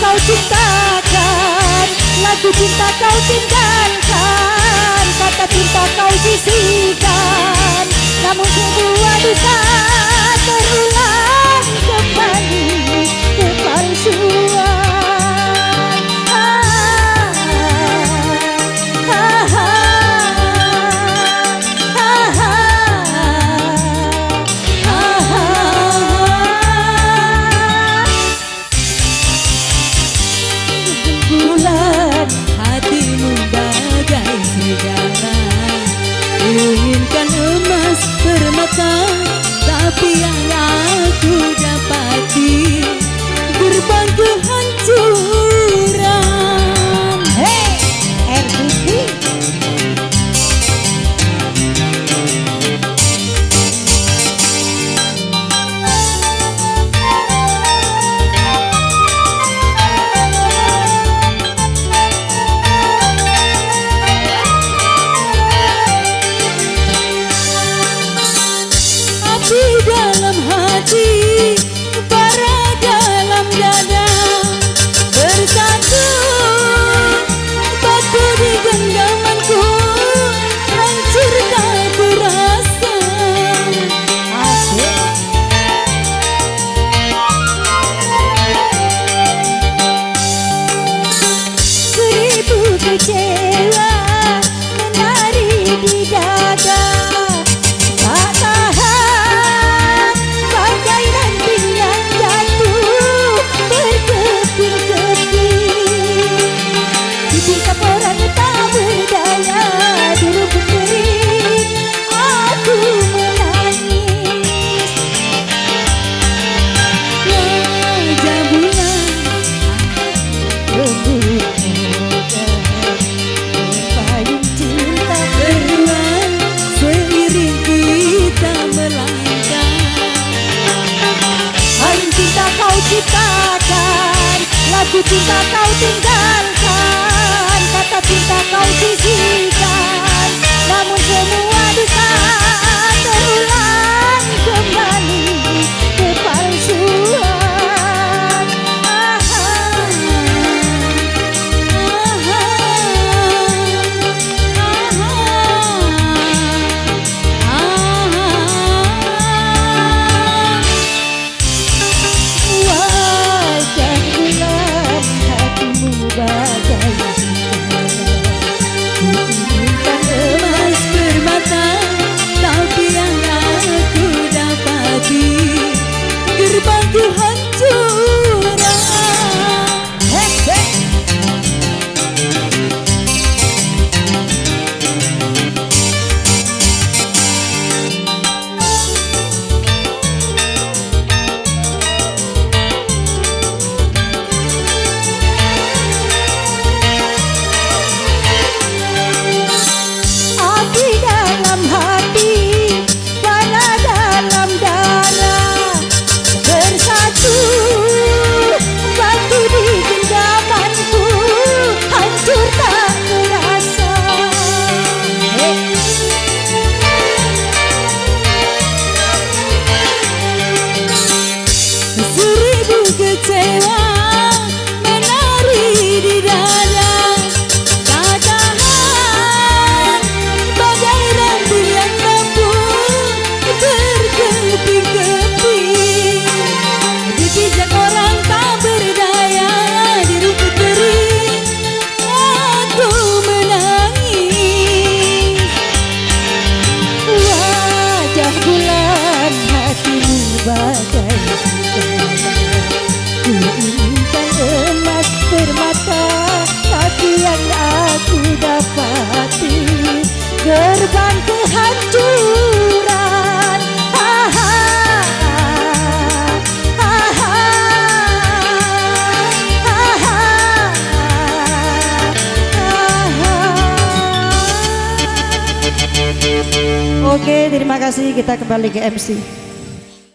kau ciptakan, lagu cinta kau tinggalkan, kata cinta kau sisihkan, namun semua dusta terulang kembali kepalsuan. Hatimu bagai segala, inginkan emas permata, tapi yang aku dapati gerbang kehancuran. Hey, RBP. Dalam hati, bara dalam dada, bersatu batu di genggamanku, hancur tak terasa. Asik. Seribu kecewa menari di dada, tak tahan bagai ranting yang jatuh berkeping-keping. Bibir kaporan tak berdaya, di rumput kering aku menangis. Wajah bulan payung cinta berdua, seiring kita melangkah. payung cinta kau ciptakan, lagu cinta kau tinggalkan, kata cinta kau sisihkan, namun semua dusta terulang kembali kepalsuan. Wajah bulan, hatimu bagai segala, ku inginkan Emas permata, tapi yang aku dapati gerbang kehancuran. api dalam hati, bara dalam darah, bersatu batu di genggamanku, hancur tak terasa. Seribu kecewa menari di dada, tak tahan bagai ranting yang rapuh berkeping-keping. Dipijak orang tak berdaya, di rumput kering aku menangis. Wajah bulan, hatimu bagai segala, ku inginkan emas permata, tapi yang aku dapati gerbang kehancuran. Oke, terima kasih. Kita kembali ke MC.